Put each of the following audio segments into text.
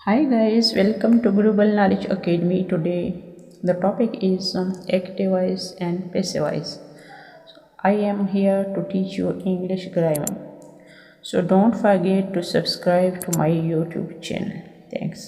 Hi guys, welcome to Global Knowledge Academy. Today the topic is active voice and passive voice. I am here to teach you English grammar. So don't forget to subscribe to my YouTube channel. Thanks.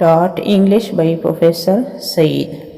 taught English by Professor Saeed।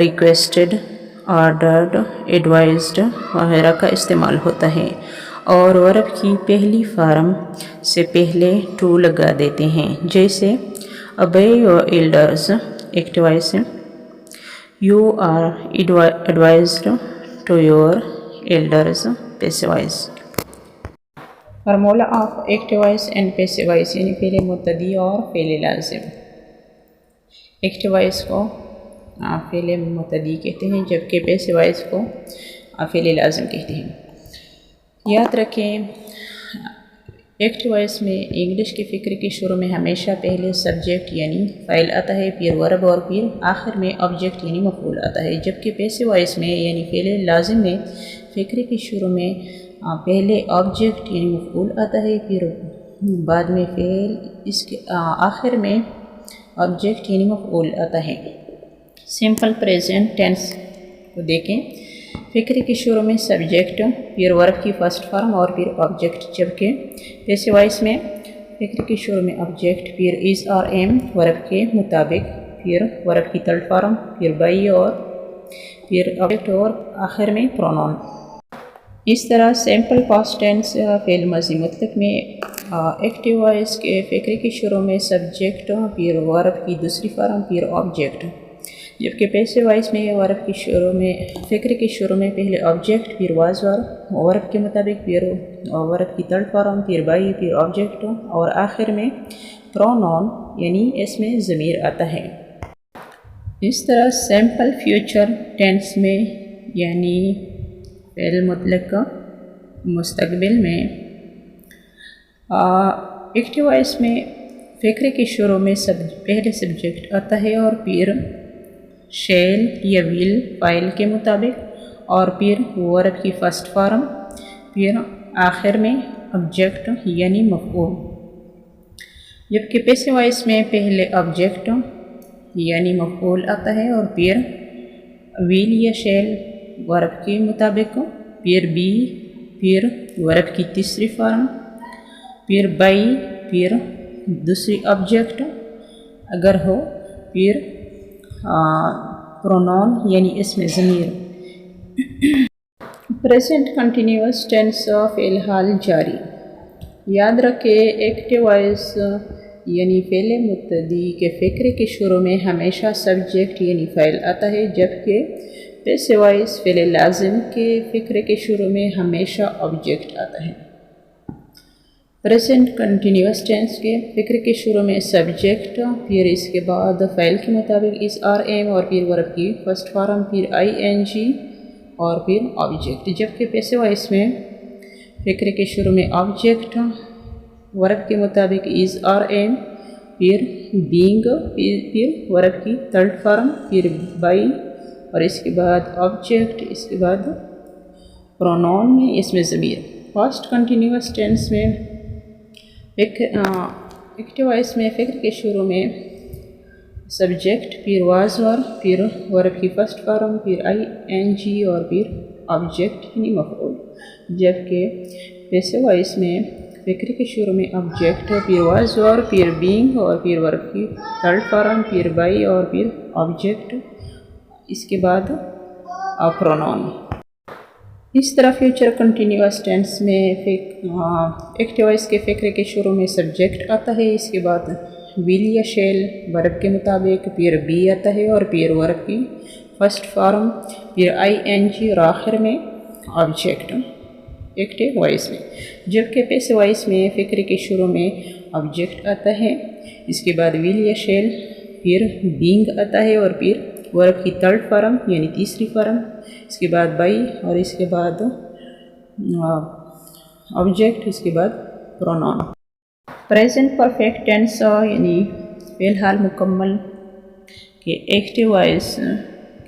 Requested, ordered, advised وغیرہ کا استعمال ہوتا ہے، اور ورب کی پہلی form سے پہلے ٹو لگا دیتے ہیں، جیسے obey your elders active voice سے you are advised to your elders passive voice. Formula of active voice and passive voice یعنی فعل مبتدی اور فعل لازم۔ ایکٹیو وائس کو فعل مبتدی کہتے ہیں، جبکہ پیسو وائس کو فعل لازم کہتے ہیں۔ یاد رکھیں ایکٹیو وائس میں انگلش کے فکر کے شروع میں ہمیشہ پہلے سبجیکٹ یعنی فاعل آتا ہے، پھر ورب اور پھر آخر میں آبجیکٹ یعنی مفعول آتا ہے، جبکہ پیسو وائس میں یعنی فعل لازم میں فکر کے شروع میں پہلے آبجیکٹ یعنی مفعول آتا ہے، پھر بعد میں فعل، اس کے آخر میں آبجیکٹ یعنی مفعول آتا ہے۔ سمپل پریزنٹ ٹینس کو دیکھیں، فکر کے شروع میں سبجیکٹ، پھر ورب کی فرسٹ فارم اور پھر آبجیکٹ، جبکہ پیسو وائس میں فکر کے شروع میں آبجیکٹ، پھر از اور ایم ورب کے مطابق، پھر ورب کی تھرڈ فارم، پھر بائی اور پھر آبجیکٹ اور آخر میں پرونون۔ اس طرح سمپل پاسٹ ٹینس فعل ماضی مطلق میں ایکٹیو وائس کے فکر کے شروع میں سبجیکٹ، پھر ورب کی دوسری فارم، پھر آبجیکٹ، جبکہ پیسو وائس میں ورب کے شروع میں فکر کے شروع میں پہلے آبجیکٹ، پھر واز ورب کے مطابق، پھر ورب کی تھرڈ فارم، پھر بائی، پھر آبجیکٹ اور آخر میں پرونون یعنی اس میں ضمیر آتا ہے۔ اس طرح سمپل فیوچر ٹینس میں یعنی فعل مطلق کا مستقبل میں ایکٹیو وائس میں فکر کے شروع میں پہلے سبجیکٹ آتا ہے اور پھر شیل یا ویل فاعل کے مطابق، اور پھر ورب کی فرسٹ فارم، پھر آخر میں آبجیکٹ یعنی مفعول، جبکہ پیسو وائس میں پہلے آبجیکٹ یعنی مفعول آتا ہے اور پھر ویل یا شیل ورب کے مطابق، پھر بی، پھر ورب کی تیسری فارم، پھر بائی، پھر دوسری آبجیکٹ اگر ہو، پھر پرونون یعنی اس میں ضمیر۔ پریزنٹ کنٹینیوس ٹینس فعل حال جاری۔ یاد رکھے ایکٹیو وائس یعنی فعل مبتدی کے فکر کے شروع میں ہمیشہ سبجیکٹ یعنی فاعل آتا ہے، جبکہ پیسو وائس فعل لازم کے فکر کے شروع میں ہمیشہ آبجیکٹ آتا ہے۔ پریزنٹ کنٹینیوس ٹینس کے فکر کے شروع میں سبجیکٹ، پھر اس کے بعد فعل کے مطابق از آر ایم اور پھر ورب کی فرسٹ فارم، پھر آئی این جی اور پھر آبجیکٹ، جبکہ پیسو وائس میں فکر کے شروع میں آبجیکٹ، ورب کے مطابق از آر ایم، پھر بینگ، پھر ورب کی تھرڈ فارم، پھر بائی اور اس کے بعد آبجیکٹ، اس کے بعد پرونون میں اس میں ضمیر۔ پاسٹ کنٹینیوس ٹینس میں ایکٹیو وائس میں فکر کے شروع میں سبجیکٹ، پھر واز پھر ورب کی فرسٹ فارم، پھر آئی این جی اور پھر آبجیکٹ یعنی مفعول، جبکہ پیسو وائس میں فکر کے شروع میں آبجیکٹ، پھر واز پھر بینگ اور پھر ورب کی تھرڈ فارم، پھر بائی اور پھر آبجیکٹ، اس کے بعد پرونون۔ اس طرح فیوچر کنٹینیوس ٹینس میں ایکٹیو وائس کے فکر کے شروع میں سبجیکٹ آتا ہے، اس کے بعد ویل یا شیل ورب کے مطابق، پھر بی آتا ہے اور پھر ورب کی فرسٹ فارم، پھر آئی این جی اور آخر میں آبجیکٹ ایکٹیو وائس میں، جبکہ پیسو وائس میں فکر کے شروع میں آبجیکٹ آتا ہے، اس کے بعد ویل یا شیل، پھر بینگ آتا ہے اور پھر ورب کی تھرڈ فارم یعنی تیسری فارم، اس کے بعد بائی اور اس کے بعد آبجیکٹ، اس کے بعد پرونون۔ پریزنٹ پرفیکٹ ٹینس یعنی فی الحال مکمل کہ ایکٹیو وائس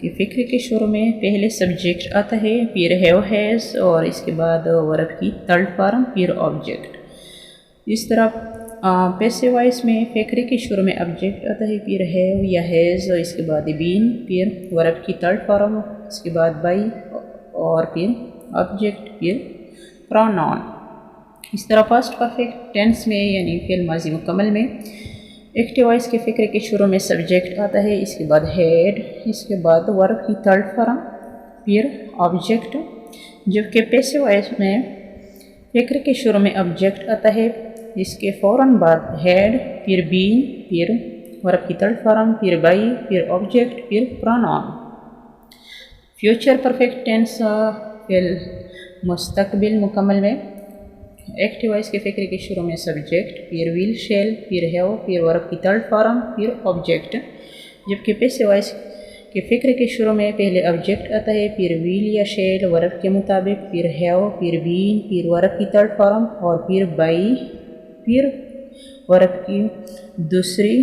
کے فکر کے شروع میں پہلے سبجیکٹ آتا ہے، پھر ہیو ہیز اور اس کے بعد ورب کی تھرڈ فارم، پھر آبجیکٹ۔ اس طرح پیسو وائس میں فکر کے شروع میں آبجیکٹ آتا ہے، پھر ہیو یا ہیز اور اس کے بعد بین، پھر ورب کی تھرڈ فارم، اس کے بعد بائی اور پھر آبجیکٹ، پھر پرونون۔ اس طرح پاسٹ پرفیکٹ ٹینس میں یعنی فعل ماضی مکمل میں ایکٹیو وائس کے فکر کے شروع میں سبجیکٹ آتا ہے، اس کے بعد ہیڈ، اس کے بعد ورب کی تھرڈ فارم، پھر آبجیکٹ، جبکہ پیسو وائس میں فکر کے شروع میں آبجیکٹ آتا ہے، اس کے فوراً بعد ہیڈ، پھر بین، پھر ورب کی تھرڈ فارم، پھر بائی، پھر آبجیکٹ، پھر پروناؤن۔ فیوچر پرفیکٹ ٹینس فعل مستقبل مکمل میں ایکٹیو وائس کے فکر کے شروع میں سبجیکٹ، پھر ول شیل، پھر ہیو، پھر ورب کی تھرڈ فارم، پھر آبجیکٹ، جبکہ پیسو وائس کے فکر کے شروع میں پہلے آبجیکٹ آتا ہے، پھر ول یا شیل ورب کے مطابق، پھر ہیو، پھر بین، پھر ورب کی تھرڈ فارم اور پھر بائی، پھر ورب کی دوسری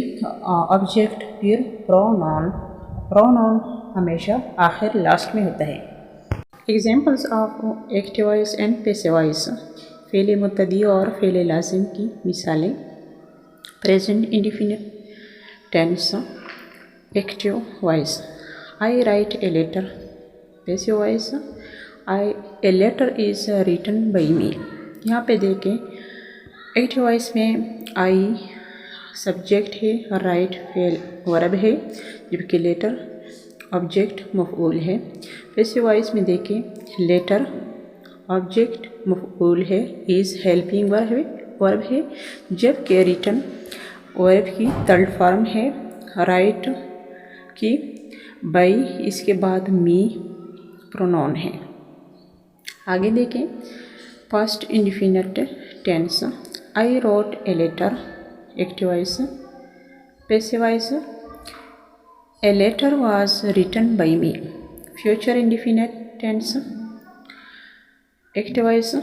آبجیکٹ، پھر پروناؤن۔ پروناؤن ہمیشہ آخر لاسٹ میں ہوتا ہے۔ Examples of active voice and passive voice, فعل مبتدی اور فعل لازم کی مثالیں۔ Present indefinite tense active voice, I write a letter. Passive voice, a letter is written by me. یہاں پہ دیکھیں ایکٹیو وائس میں آئی سبجیکٹ ہے، رائٹ فعل ورب ہے، جبکہ لیٹر آبجیکٹ مفعول ہے۔ پیسو وائس میں دیکھیں لیٹر آبجیکٹ مفعول ہے، از ہیلپنگ ورب ہے، جبکہ ریٹن ورب کی تھرڈ فارم ہے، رائٹ کی بائی، اس کے بعد می پروناؤن ہے۔ آگے دیکھیں past indefinite tense, I wrote a letter. Active voice, passive voice, a letter was written by me. Future indefinite tense active voice,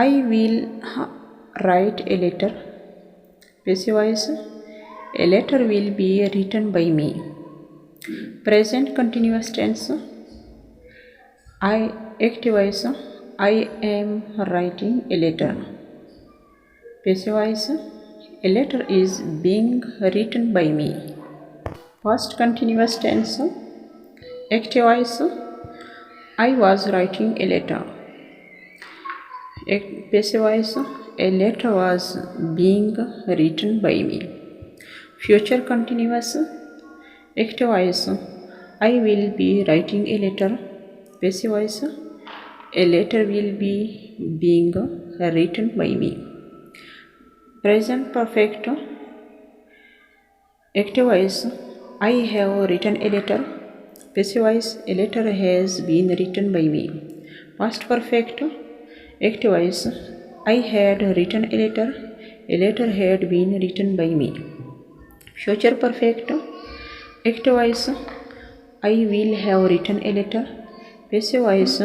I will write a letter. Passive voice, a letter will be written by me. Present continuous tense active voice, I am writing a letter. Passive voice, a letter is being written by me. Past continuous tense active voice, I was writing a letter. Passive voice, a letter was being written by me. Future continuous active voice, I will be writing a letter. Passive voice, a letter will be being written by me. Present perfect active voice, I have written a letter. Passive voice, a letter has been written by me. Past perfect active voice, I had written a letter, a letter had been written by me. Future perfect active voice, I will have written a letter. Passive voice,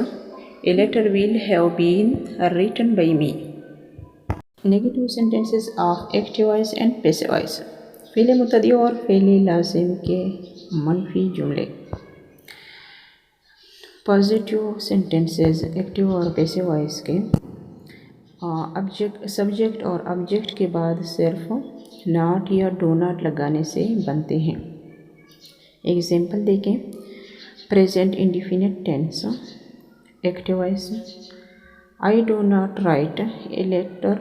a letter will have been written by me. Negative sentences of active voice and passive voice, فعل مبتدی اور فعل لازم کے منفی جملے۔ Positive sentences active اور passive voice کے سبجیکٹ اور آبجیکٹ کے بعد صرف ناٹ یا ڈو ناٹ لگانے سے بنتے ہیں۔ ایگزامپل دیکھیں present indefinite tense active voice, I do not write a letter.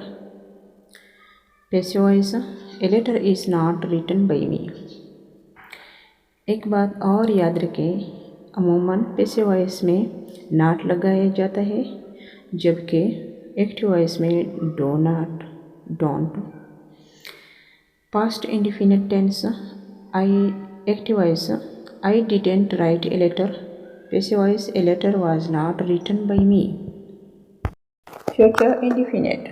Passive voice, a letter is not written by me. ایک بات اور یاد رکھیں، عموماً پیسو وائس میں ناٹ لگایا جاتا ہے، جبکہ ایکٹیو وائس میں do not, don't. Past indefinite tense active voice, I didn't write a letter. Passive voice, a letter was not written by me. Future indefinite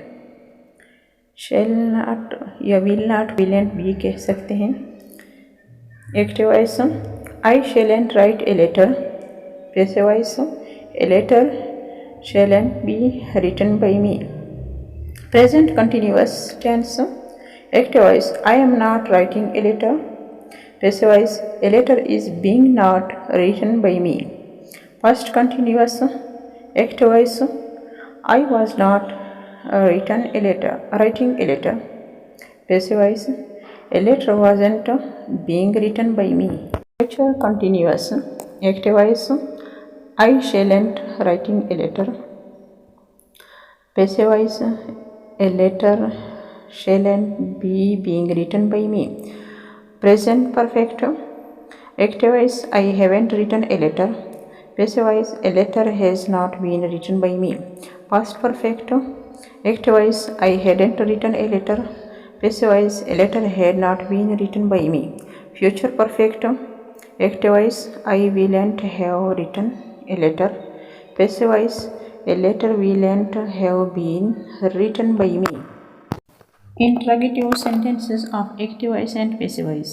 shall not یا will not won't بھی کہہ سکتے ہیں۔ Active voice, I shan't write a letter. Passive voice, a letter shan't be written by me. Present continuous tense active voice, I am not writing a letter. Passive voice, a letter is being not written by me. Past continuous active voice, I was not writing a letter. Passive voice, a letter wasn't being written by me. Future continuous active voice, I shan't writing a letter. Passive voice, a letter shan't be being written by me. Present perfect. Active voice, I haven't written a letter. Passive voice, a letter has not been written by me. Past perfect. Active voice, I hadn't written a letter. Passive voice, a letter had not been written by me. Future perfect. Active voice, I willn't have written a letter. Passive voice, a letter willn't have been written by me. Interrogative sentences of active voice and passive voice.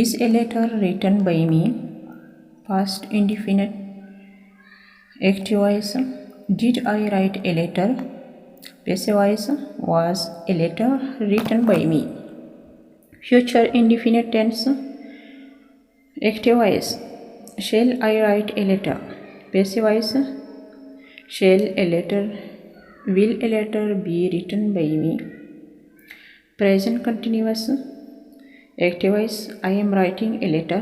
is a letter written by me. Past indefinite. Active voice, did I write a letter. Passive voice, was a letter written by me. Future indefinite tense. Active voice, shall I write a letter. Passive voice, will a letter be written by me. Present continuous. Active voice, I am writing a letter.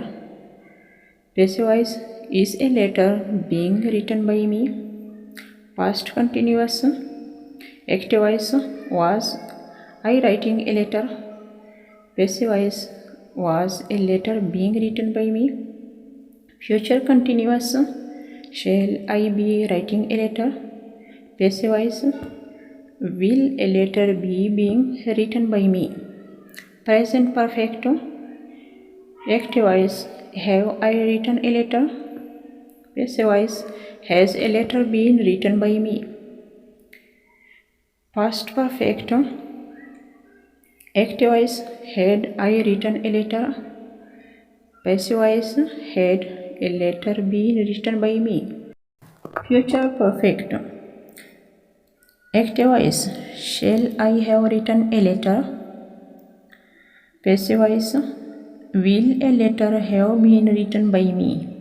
Passive voice, is a letter being written by me. Past continuous. Active voice, was I writing a letter. Passive voice, was a letter being written by me. Future continuous. Shall I be writing a letter. Passive voice, will a letter be being written by me. Present perfect. Active voice, have I written a letter. Passive voice, has a letter been written by me. Past perfect. Active voice, had I written a letter. Passive voice, had a letter been written by me. Future perfect. Active voice, shall I have written a letter. Passive voice, will a letter have been written by me.